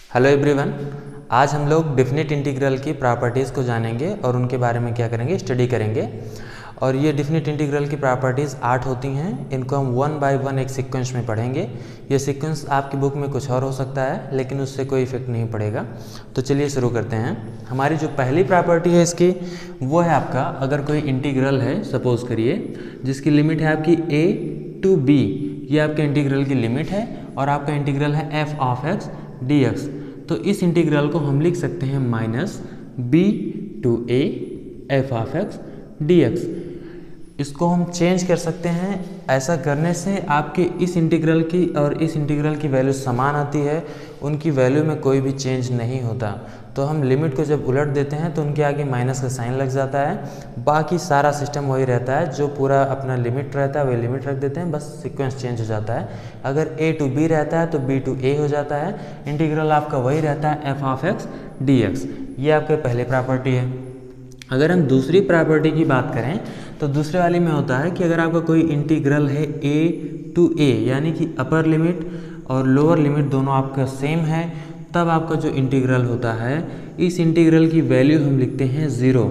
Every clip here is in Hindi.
Hello everyone. आज हम लोग डिफिनिट इंटीग्रल की प्रॉपर्टीज़ को जानेंगे और उनके बारे में क्या करेंगे, स्टडी करेंगे। और ये डिफिनिट इंटीग्रल की प्रॉपर्टीज़ 8 होती हैं। इनको हम वन बाय वन एक सीक्वेंस में पढ़ेंगे। ये सीक्वेंस आपकी बुक में कुछ और हो सकता है, लेकिन उससे कोई इफेक्ट नहीं पड़ेगा। तो चलिए शुरू करते हैं। हमारी जो पहली प्रॉपर्टी है इसकी, वो है आपका, अगर कोई इंटीग्रल है, सपोज करिए, जिसकी लिमिट है आपकी a to b, ये आपके इंटीग्रल की लिमिट है और आपका इंटीग्रल है f ऑफ x dx। तो इस इंटीग्रल को हम लिख सकते हैं minus b to a f of x dx। इसको हम चेंज कर सकते हैं। ऐसा करने से आपके इस इंटीग्रल की और इस इंटीग्रल की वैल्यू समान आती है, उनकी वैल्यू में कोई भी चेंज नहीं होता। तो हम लिमिट को जब उलट देते हैं तो उनके आगे माइनस का साइन लग जाता है। बाकी सारा सिस्टम वही रहता है, जो पूरा अपना लिमिट रहता है वही लिमिट रख देते हैं, बस सीक्वेंस चेंज हो जाता है। अगर a to b रहता है तो b to a हो जाता है। इंटीग्रल आपका वही रहता है f ऑफ x dx। ये आपके पहले प्रॉपर्टी है। अगर हम दूसरी प्रॉपर्टी की बात करें तो दूसरे वाली में होता है कि अगर आपका कोई इंटीग्रल है a to a, यानी कि अपर लिमिट और लोअर लिमिट दोनों आपका सेम है, तब आपका जो इंटीग्रल होता है, इस इंटीग्रल की वैल्यू हम लिखते हैं 0।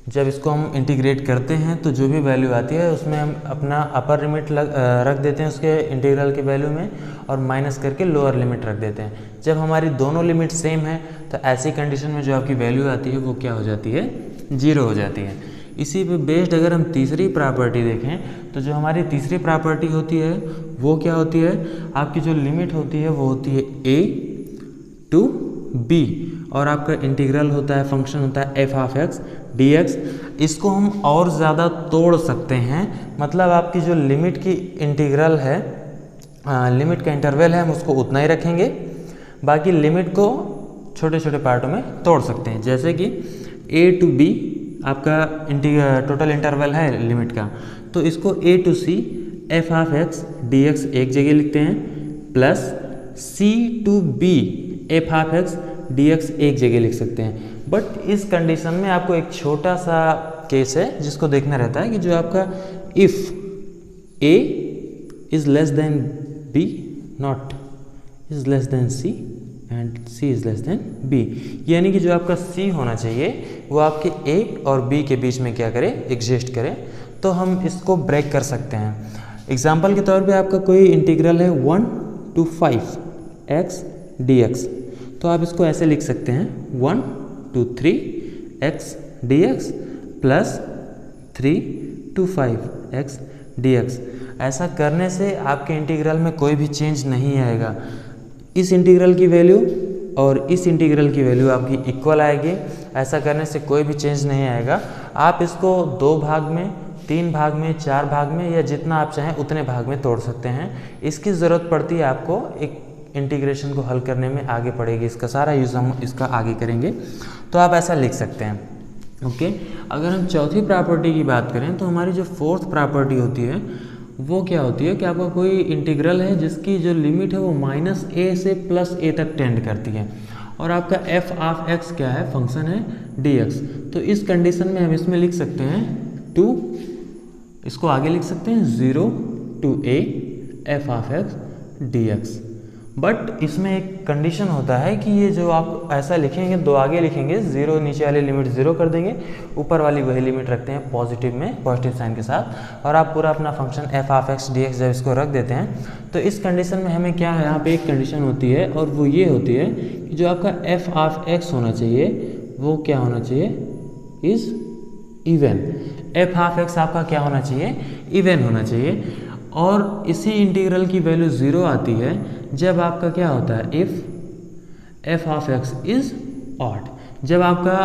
जब इसको हम इंटीग्रेट करते हैं तो जो भी वैल्यू आती है उसमें हम अपना अपर लिमिट रख देते हैं उसके इंटीग्रल की वैल्यू में, और माइनस करके लोअर लिमिट रख देते हैं। जब हमारी दोनों लिमिट सेम है तो ऐसी कंडीशन में जो आपकी वैल्यू आती है वो क्या हो जाती है, 0 हो जाती है। इसी पे बेस्ड अगर हम तीसरी प्रॉपर्टी देखें तो जो हमारी तीसरी प्रॉपर्टी होती है वो क्या होती है, आपकी जो लिमिट होती है वो होती है a to b, और आपका इंटीग्रल होता है, फंक्शन होता है f ऑफ x dx। इसको हम और ज़्यादा तोड़ सकते हैं, मतलब आपकी जो लिमिट की इंटीग्रल है, लिमिट का इंटरवल है, हम उसको उतना ही रखेंगे, बाकी लिमिट को छोटे छोटे पार्टों में तोड़ सकते हैं। जैसे कि a to b आपका टोटल इंटरवल है लिमिट का, तो इसको a to c f of x dx एक जगह लिखते हैं, plus c to b f of x dx एक जगह लिख सकते हैं। बट इस कंडीशन में आपको एक छोटा सा केस है जिसको देखना रहता है कि जो आपका if a is less than b not is less than c and c is less than b, यानी कि जो आपका c होना चाहिए वो आपके a और b के बीच में क्या करे, एग्जिस्ट करे। तो हम इसको ब्रेक कर सकते हैं। एग्जाम्पल के तौर पे आपका कोई इंटीग्रल है 1 to 5 x dx, तो आप इसको ऐसे लिख सकते हैं 1 to 3 x dx plus 3 to 5 x dx। ऐसा करने से आपके इंटीग्रल में कोई भी चेंज नहीं आएगा। इस इंटीग्रल की वैल्यू और इस इंटीग्रल की वैल्यू आपकी इक्वल आएगी। ऐसा करने से कोई भी चेंज नहीं आएगा। आप इसको 2 भाग में, 3 भाग में, 4 भाग में, या जितना आप चाहें उतने भाग में तोड़ सकते हैं। इसकी ज़रूरत पड़ती है आपको एक इंटीग्रेशन को हल करने में आगे पड़ेगी, इसका सारा यूज़ हम इसका आगे करेंगे। तो आप ऐसा लिख सकते हैं। ओके, अगर हम चौथी प्रॉपर्टी की बात करें तो हमारी जो फोर्थ प्रॉपर्टी होती है वो क्या होती है कि आपका कोई इंटीग्रल है जिसकी जो लिमिट है वो -a से +a तक टेंड करती है, और आपका f ऑफ x क्या है, फंक्शन है dx। तो इस कंडीशन में हम इसमें लिख सकते हैं 2, इसको आगे लिख सकते हैं 0 to a f of x dx। But इसमें एक कंडीशन होता है कि ये जो आप ऐसा लिखेंगे, 2 आगे लिखेंगे, 0 नीचे वाली लिमिट 0 कर देंगे, ऊपर वाली वही लिमिट रखते हैं पॉजिटिव में, पॉजिटिव साइन के साथ, और आप पूरा अपना function f of x dx जब इसको रख देते हैं तो इस कंडीशन में हमें क्या है, यहाँ पे एक कंडीशन होती है और वो ये होती है कि जो आपका f ऑफ x होना चाहिए वो क्या होना चाहिए, is even. f of x आपका क्या होना चाहिए, इवन होना चाहिए। और इसी इंटीग्रल की वैल्यू 0 आती है जब आपका क्या होता है, if f of x is odd. जब आपका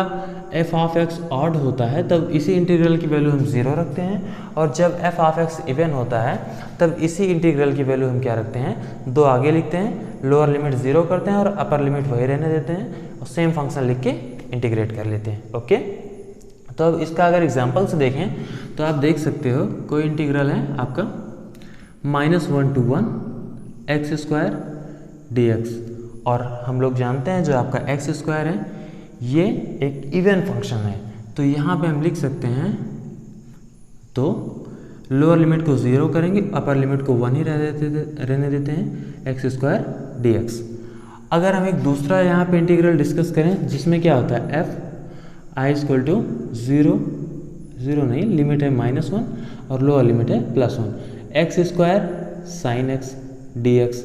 f ऑफ x ऑड होता है तब इसी इंटीग्रल की वैल्यू हम 0 रखते हैं, और जब f ऑफ x इवन होता है तब इसी इंटीग्रल की वैल्यू हम क्या रखते हैं, 2 आगे लिखते हैं, लोअर लिमिट 0 करते हैं और अपर लिमिट वही रहने देते हैं, और सेम फंक्शन लिख के इंटीग्रेट कर लेते हैं। ओके, तो अब इसका अगर एग्जाम्पल से देखें तो आप देख सकते हो कोई इंटीग्रल है आपका -1 to 1 x स्क्वायर dx, और हम लोग जानते हैं जो आपका x स्क्वायर है ये एक इवन फंक्शन है, तो यहाँ पे हम लिख सकते हैं, तो लोअर लिमिट को 0 करेंगे, अपर लिमिट को 1 ही रहने देते हैं, x स्क्वायर dx। अगर हम एक दूसरा यहाँ पे इंटीग्रल डिस्कस करें जिसमें क्या होता है एफ आई इक्वल टू 0 नहीं, लिमिट है -1 और लोअर लिमिट है +1, x square sine x d x.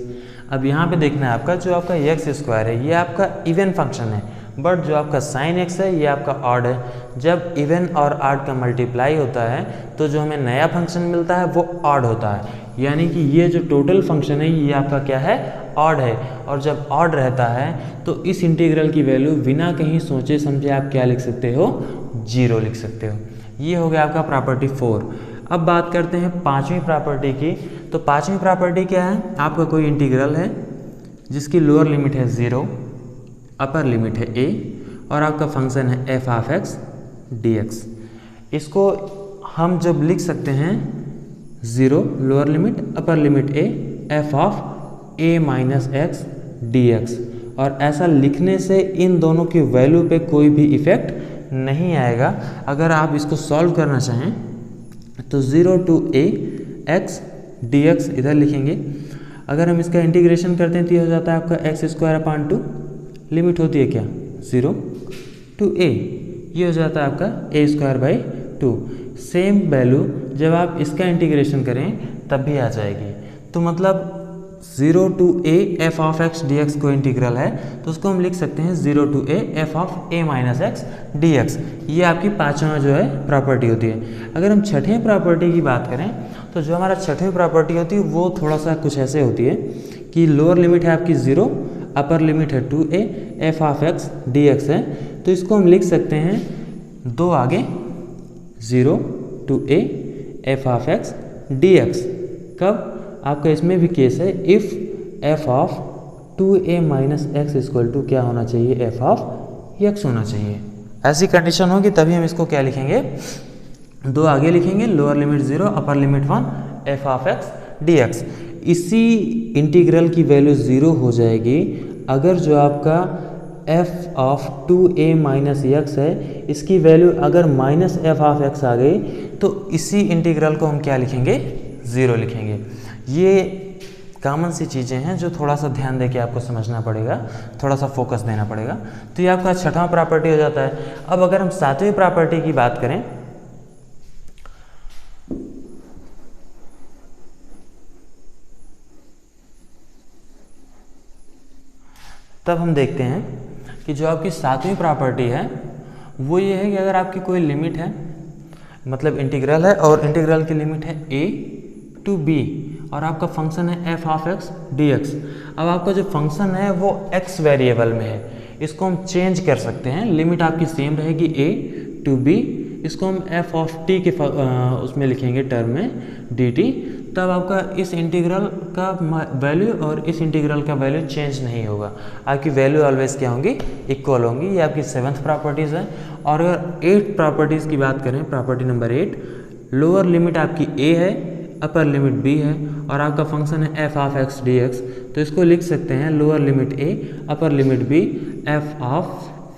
अब यहाँ पे देखना है आपका जो आपका एक्स स्क्वायर है ये आपका इवन फंक्शन है, बट जो आपका साइन एक्स है ये आपका ऑड है। जब इवन और ऑड का मल्टीप्लाई होता है तो जो हमें नया फंक्शन मिलता है वो ऑड होता है, यानी कि ये जो टोटल फंक्शन है ये आपका क्या है, ऑड है। और जब ऑड रहता है तो इस इंटीग्रल की वैल्यू बिना कहीं सोचे समझे आप क्या लिख सकते हो, 0 लिख सकते हो। ये हो गया आपका प्रॉपर्टी 4। अब बात करते हैं पांचवी प्रॉपर्टी की। तो पांचवी प्रॉपर्टी क्या है, आपका कोई इंटीग्रल है जिसकी लोअर लिमिट है 0, अपर लिमिट है a और आपका फंक्शन है f of x d x. इसको हम जब लिख सकते हैं 0 lower limit upper limit a f of a minus x d x, और ऐसा लिखने से इन दोनों की वैल्यू पे कोई भी इफेक्ट नहीं आएगा। अगर आप इसको सॉल्व करना चाहें तो 0 to a x dx इधर लिखेंगे। अगर हम इसका इंटीग्रेशन करते हैं तो ये हो जाता है आपका एक्स स्क्वायर अपान 2, लिमिट होती है क्या 0 to a, ये हो जाता है आपका a square by 2। Same value जब आप इसका इंटीग्रेशन करें तब भी आ जाएगी। तो मतलब 0 to a f of x d x को इंटीग्रल है तो उसको हम लिख सकते हैं 0 to a f of a minus x d x. ये आपकी पांचवा जो है प्रॉपर्टी होती है। अगर हम छठवीं प्रॉपर्टी की बात करें तो जो हमारा छठवीं प्रॉपर्टी होती है वो थोड़ा सा कुछ ऐसे होती है कि लोअर लिमिट है आपकी 0, अपर लिमिट है 2a f of x d x है। तो इसको हम लिख सकते हैं 2 आगे 0 to a f of x d x. कब आपका इसमें भी केस है if f of 2a minus x equal to क्या होना चाहिए, एफ ऑफ एक्स होना चाहिए। ऐसी कंडीशन होगी तभी हम इसको क्या लिखेंगे, 2 आगे लिखेंगे lower limit 0 upper limit 1 F of x d x. इसी इंटीग्रल की वैल्यू 0 हो जाएगी अगर जो आपका f of 2a minus x है इसकी वैल्यू अगर माइनस एफ ऑफ एक्स आ गई तो इसी इंटीग्रल को हम क्या लिखेंगे, 0 लिखेंगे। ये कॉमन सी चीज़ें हैं जो थोड़ा सा ध्यान दे के आपको समझना पड़ेगा, थोड़ा सा फोकस देना पड़ेगा। तो ये आपका छठवां प्रॉपर्टी हो जाता है। अब अगर हम सातवीं प्रॉपर्टी की बात करें तब हम देखते हैं कि जो आपकी सातवीं प्रॉपर्टी है वो ये है कि अगर आपकी कोई लिमिट है, मतलब इंटीग्रल है और इंटीग्रल की लिमिट है a टू b और आपका फंक्शन है f of x d x. अब आपका जो फंक्शन है वो x वेरिएबल में है, इसको हम चेंज कर सकते हैं। लिमिट आपकी सेम रहेगी a टू b, इसको हम एफ ऑफ t के उसमें लिखेंगे टर्म में dt। तब आपका इस इंटीग्रल का वैल्यू और इस इंटीग्रल का वैल्यू चेंज नहीं होगा, आपकी वैल्यू ऑलवेज क्या होंगी, इक्वल होंगी। ये आपकी 7th प्रॉपर्टीज़ है। और अगर 8th प्रॉपर्टीज़ की बात करें, प्रॉपर्टी नंबर 8, लोअर लिमिट आपकी a है अपर लिमिट b है और आपका फंक्शन है f of x d x. तो इसको लिख सकते हैं lower limit a upper limit b f of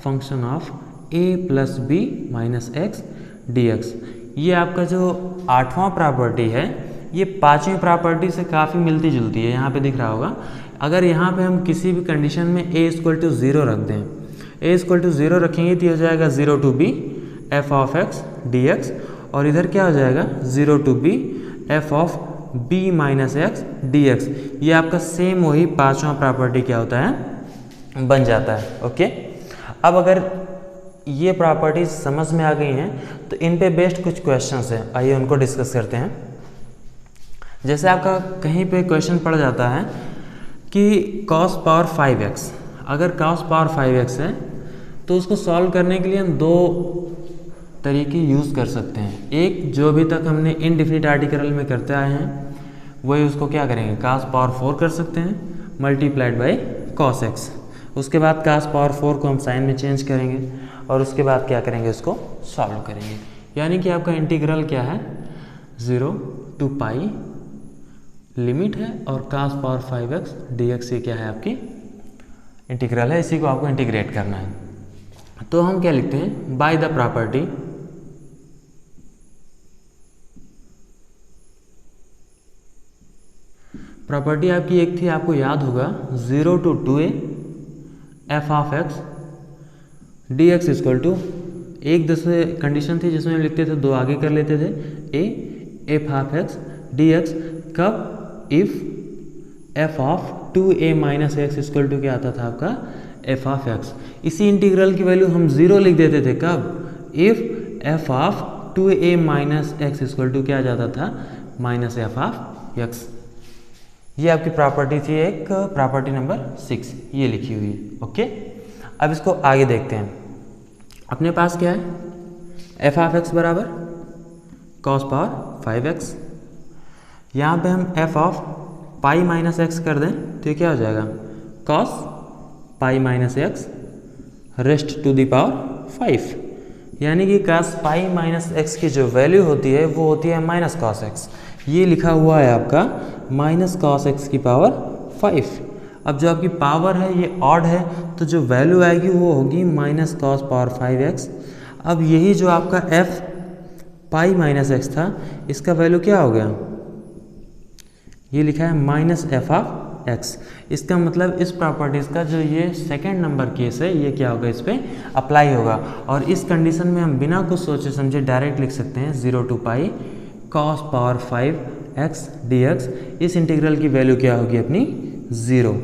function of a plus b minus x d x. ये आपका जो 8वां प्रॉपर्टी है ये 5वीं प्रॉपर्टी से काफ़ी मिलती जुलती है, यहाँ पे दिख रहा होगा। अगर यहाँ पे हम किसी भी कंडीशन में a इक्वल टू 0 रख दें, a इक्वल टू 0 रखेंगे तो हो जाएगा 0 to b f of x d x, और इधर क्या हो जाएगा 0 to b f of b minus x d x. ये आपका सेम वही 5वां प्रॉपर्टी क्या होता है, बन जाता है। ओके, अब अगर ये प्रॉपर्टीज समझ में आ गई हैं तो इन पे बेस्ड कुछ क्वेश्चंस हैं, आइए उनको डिस्कस करते हैं। जैसे आपका कहीं पे क्वेश्चन पड़ जाता है कि cos पावर 5x, अगर cos पावर 5x है तो उसको सॉल्व करने के लिए हम 2 तरीके यूज़ कर सकते हैं। एक जो अभी तक हमने इनडिफिनिट आर्टिकल में करते आए हैं वही उसको क्या करेंगे, cos पावर 4 कर सकते हैं मल्टीप्लाइड बाई cos x। उसके बाद cos पावर 4 को हम साइन में चेंज करेंगे और उसके बाद क्या करेंगे, उसको सॉल्व करेंगे। यानी कि आपका इंटीग्रल क्या है, 0 टू पाई लिमिट है और cos पावर 5x dx ये क्या है, आपकी इंटीग्रल है। इसी को आपको इंटीग्रेट करना है। तो हम क्या लिखते हैं, बाय द प्रॉपर्टी आपकी एक थी, आपको याद होगा 0 to 2a f of x d x equal to, एक दूसरे कंडीशन थी जिसमें हम लिखते थे, दो आगे कर लेते थे, f of x d x, कब, if f of 2a minus x equal to क्या आता था आपका, एफ ऑफ एक्स। इसी इंटीग्रल की वैल्यू हम 0 लिख देते थे, कब, if f of 2a minus x equal to क्या आ जाता था, माइनस एफ ऑफ एक्स। ये आपकी प्रॉपर्टी थी, एक प्रॉपर्टी नंबर 6 ये लिखी हुई है। ओके, अब इसको आगे देखते हैं। अपने पास क्या है, एफ ऑफ एक्स बराबर कॉस पावर 5x। यहाँ पे हम f of pi minus x कर दें तो ये क्या हो जाएगा, cos pi minus x raised to the power 5, यानी कि कॉस पाई माइनस एक्स की जो वैल्यू होती है वो होती है माइनस कॉस एक्स। ये लिखा हुआ है आपका माइनस कॉस एक्स की पावर 5। अब जो आपकी पावर है ये ऑड है, तो जो वैल्यू आएगी वो होगी माइनस कॉस पावर 5x। अब यही जो आपका एफ पाई माइनस एक्स था, इसका वैल्यू क्या हो गया, ये लिखा है माइनस एफ ऑफ एक्स। इसका मतलब इस प्रॉपर्टीज़ का जो ये सेकंड नंबर केस है, ये क्या होगा, इस पर अप्लाई होगा। और इस कंडीशन में हम बिना कुछ सोचे समझे डायरेक्ट लिख सकते हैं 0 to pi cos power 5x dx। इस इंटीग्रल की वैल्यू क्या होगी अपनी, 0।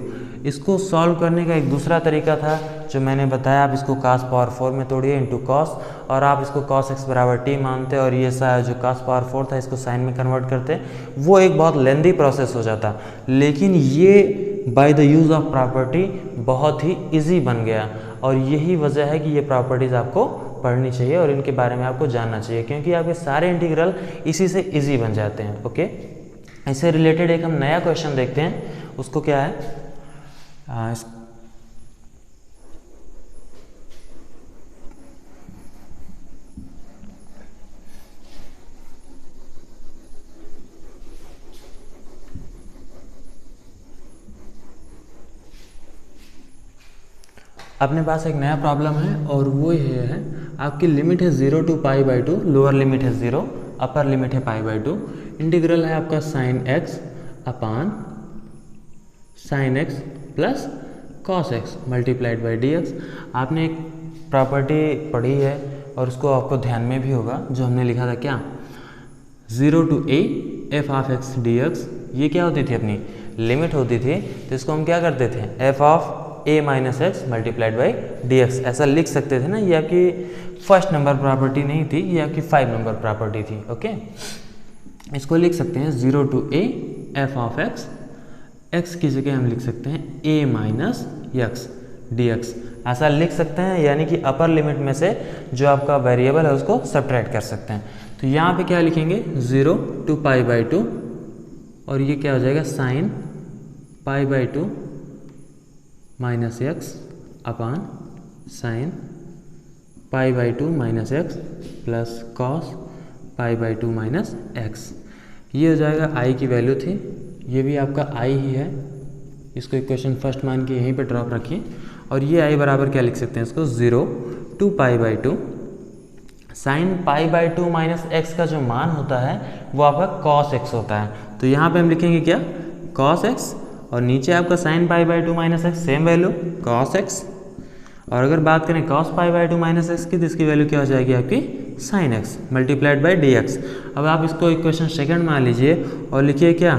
इसको सॉल्व करने का एक दूसरा तरीका था जो मैंने बताया, आप इसको cos पावर 4 में तोड़िए इंटू cos, और आप इसको cos x बराबर t मानते और ये सा जो cos पावर 4 था इसको साइन में कन्वर्ट करते, वो एक बहुत लेंदी प्रोसेस हो जाता। लेकिन ये by the use of property बहुत ही इजी बन गया, और यही वजह है कि ये प्रॉपर्टीज़ आपको पढ़नी चाहिए और इनके बारे में आपको जानना चाहिए, क्योंकि आपके सारे इंटीग्रल इसी से इजी बन जाते हैं। ओके, इससे रिलेटेड एक हम नया क्वेश्चन देखते हैं, उसको क्या है, अपने पास एक नया प्रॉब्लम है और वो ये है, आपकी लिमिट है 0 to pi by 2, lower limit है 0, अपर लिमिट है पाई बाई 2। इंटीग्रल है आपका sine x upon sine x plus cos x multiplied by d x. आपने एक प्रॉपर्टी पढ़ी है और उसको आपको ध्यान में भी होगा, जो हमने लिखा था क्या, 0 to a f of x d x. ये क्या होती थी, अपनी लिमिट होती थी, तो इसको हम क्या करते थे, f of a minus x multiplied by d x ऐसा लिख सकते थे ना। ये आपकी फर्स्ट नंबर प्रॉपर्टी नहीं थी, ये आपकी 5 नंबर प्रॉपर्टी थी। ओके, इसको लिख सकते हैं 0 to a f of x, x की जगह हम लिख सकते हैं a minus x d x, ऐसा लिख सकते हैं। यानी कि अपर लिमिट में से जो आपका वेरिएबल है उसको सब्ट्रैक्ट कर सकते हैं। तो यहाँ पे क्या लिखेंगे, 0 टू पाई बाई 2, और ये क्या हो जाएगा, sign pi by 2 minus x upon sign pi by 2 minus x plus cos pi by 2 minus x. ये हो जाएगा आई की वैल्यू थी, ये भी आपका आई ही है, इसको इक्वेशन फर्स्ट मान के यहीं पे ड्रॉप रखिए। और ये आई बराबर क्या लिख सकते हैं इसको, 0 to pi by 2 sine pi by 2 minus x का जो मान होता है वो आपका कॉस एक्स होता है। तो यहाँ पे हम लिखेंगे क्या, कॉस एक्स, और नीचे आपका sign pi by 2 minus x same value cos x. और अगर बात करें cos pi by 2 minus x की, तो इसकी वैल्यू क्या हो जाएगी आपकी sine x multiplied by d x. अब आप इसको इक्वेशन सेकंड मान लीजिए और लिखिए क्या,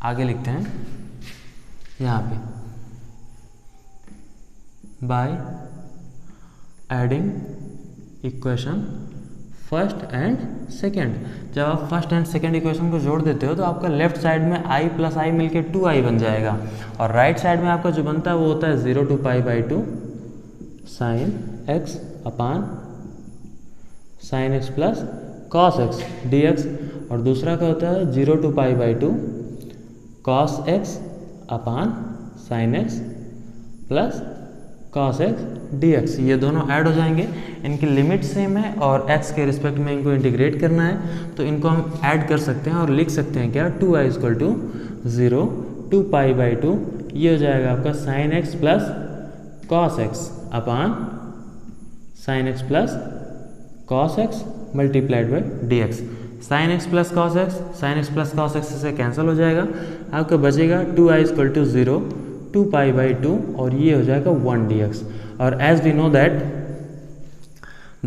आगे लिखते हैं यहाँ पे, by adding equation first and second. जब आप फर्स्ट एंड सेकेंड इक्वेशन को जोड़ देते हो तो आपका लेफ्ट साइड में i प्लस आई मिलके 2i बन जाएगा, और राइट साइड में आपका जो बनता है वो होता है 0 to pi by 2 sine x upon sine x plus cos x d x, और दूसरा क्या होता है 0 to pi by 2 cos x upon sine x plus cos x d x. ये दोनों ऐड हो जाएंगे, इनकी लिमिट सेम है और x के रिस्पेक्ट में इनको इंटीग्रेट करना है, तो इनको हम ऐड कर सकते हैं और लिख सकते हैं क्या, 2i equal to 0 to pi by 2, ये हो जाएगा आपका sine x plus cos x upon sine x plus cos x multiplied by d x. Sine x plus cos x, sine x plus cos x से कैंसिल हो जाएगा, आपका बचेगा 2i इक्वल टू 0 2π/2 और ये हो जाएगा 1 dx। और as we know that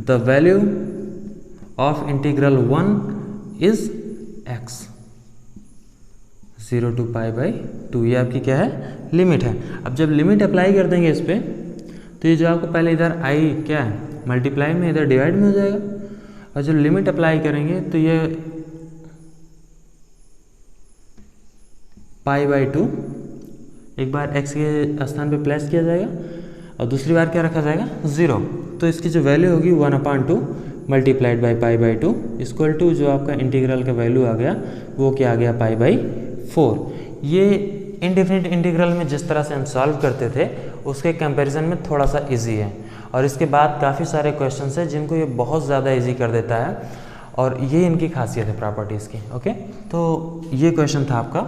the value of integral 1 is x, 0 to π/2, ये आपकी क्या है, लिमिट है। अब जब लिमिट अप्लाई कर देंगे इस पर, तो ये जो आपको पहले इधर i क्या है, मल्टीप्लाई में, इधर डिवाइड में हो जाएगा। और जब लिमिट अप्लाई करेंगे तो ये π/2 एक बार x के स्थान पे प्लेस किया जाएगा और दूसरी बार क्या रखा जाएगा, 0। तो इसकी जो वैल्यू होगी 1/2 मल्टीप्लाइड बाई π/2 इक्वल टू जो आपका इंटीग्रल का वैल्यू आ गया वो क्या आ गया, π/4। ये इनडेफिनिट इंटीग्रल में जिस तरह से हम सॉल्व करते थे उसके कंपैरिजन में थोड़ा सा इजी है। और इसके बाद काफ़ी सारे क्वेश्चंस हैं जिनको ये बहुत ज़्यादा इजी कर देता है और ये इनकी खासियत है प्रॉपर्टीज़ की। ओके, तो ये क्वेश्चन था आपका।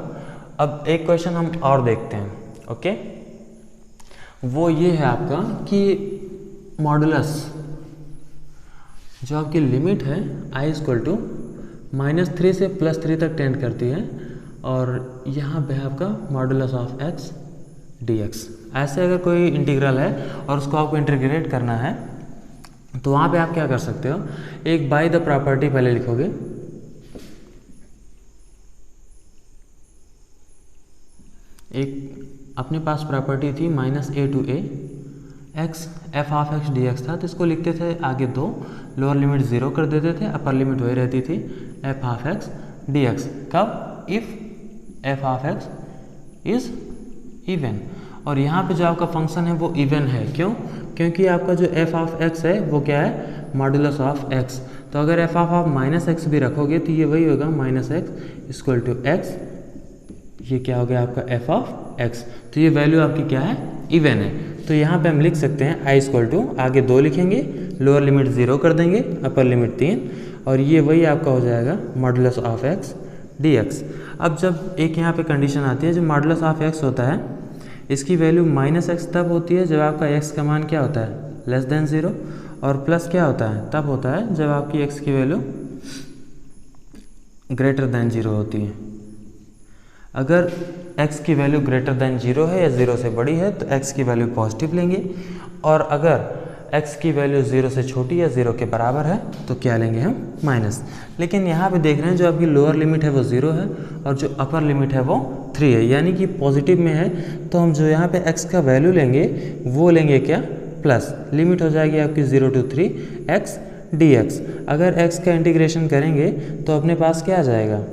अब एक क्वेश्चन हम और देखते हैं। ओके, वो ये है आपका कि मॉडुलस जो आपकी लिमिट है i = -3 से +3 तक टेंड करती है और यहाँ पे है आपका मॉडुलस ऑफ x dx। ऐसे अगर कोई इंटीग्रल है और उसको आपको इंटीग्रेट करना है तो वहाँ पे आप क्या कर सकते हो, एक बाय द प्रॉपर्टी पहले लिखोगे, एक अपने पास प्रॉपर्टी थी -a to a x f(x) dx था, तो इसको लिखते थे आगे 2, लोअर लिमिट 0 कर देते थे, अपर लिमिट वही रहती थी f(x) dx। कब, इफ़ f(x) इज इवन। और यहाँ पे जो आपका फंक्शन है वो इवन है, क्यों, क्योंकि आपका जो f(x) है वो क्या है, मॉडुलस ऑफ x। तो अगर f(-x) भी रखोगे तो ये वही होगा -x = x, ये क्या हो गया आपका f(x). तो ये वैल्यू आपकी क्या है, इवन है। तो यहाँ पे हम लिख सकते हैं i = आगे 2 लिखेंगे, लोअर लिमिट 0 कर देंगे, अपर लिमिट 3, और ये वही आपका हो जाएगा मॉडुलस ऑफ x dx। अब जब एक यहाँ पे कंडीशन आती है, जो मॉडुलस ऑफ x होता है इसकी वैल्यू -x तब होती है जब आपका x का मान क्या होता है, <0, और प्लस क्या होता है, तब होता है जब आपकी x की वैल्यू <0 होती है। अगर x की वैल्यू <0 है या 0 से बड़ी है तो x की वैल्यू पॉजिटिव लेंगे, और अगर x की वैल्यू 0 से छोटी या 0 के बराबर है तो क्या लेंगे हम, माइनस। लेकिन यहाँ पे देख रहे हैं जो आपकी लोअर लिमिट है वो 0 है और जो अपर लिमिट है वो 3 है, यानी कि पॉजिटिव में है। तो हम जो यहाँ पे x का वैल्यू लेंगे वो लेंगे क्या, प्लस। लिमिट हो जाएगी आपकी 0 to 3 x dx। अगर x का इंटीग्रेशन करेंगे तो अपने पास क्या आ जाएगा,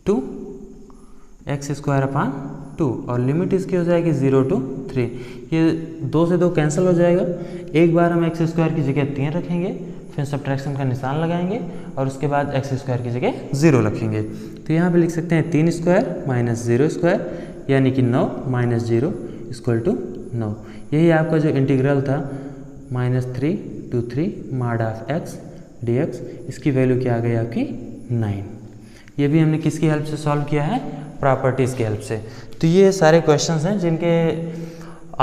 2x² और लिमिट इसकी हो जाएगी 0 to 3। ये 2 से 2 कैंसिल हो जाएगा, एक बार हम x² की जगह 3 रखेंगे, फिर सब्ट्रैक्शन का निशान लगाएंगे और उसके बाद x² की जगह 0 रखेंगे। तो यहाँ पे लिख सकते हैं 3² - 0² यानी कि 9 - 0 = 9। यही आपका जो इंटीग्रल था -3 to 3 mod of x dx, इसकी वैल्यू क्या आ गई आपकी, 9। ये भी हमने किसकी हेल्प से सॉल्व किया है, प्रॉपर्टीज़ की हेल्प से। तो ये सारे क्वेश्चंस हैं जिनके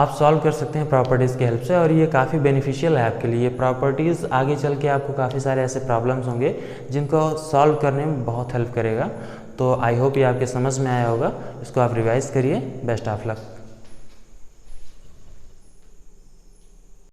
आप सॉल्व कर सकते हैं प्रॉपर्टीज़ की हेल्प से, और ये काफ़ी बेनिफिशियल है आपके लिए। प्रॉपर्टीज़ आगे चल के आपको काफ़ी सारे ऐसे प्रॉब्लम्स होंगे जिनको सॉल्व करने में बहुत हेल्प करेगा। तो आई होप ये आपके समझ में आया होगा, इसको आप रिवाइज़ करिए। Best of luck.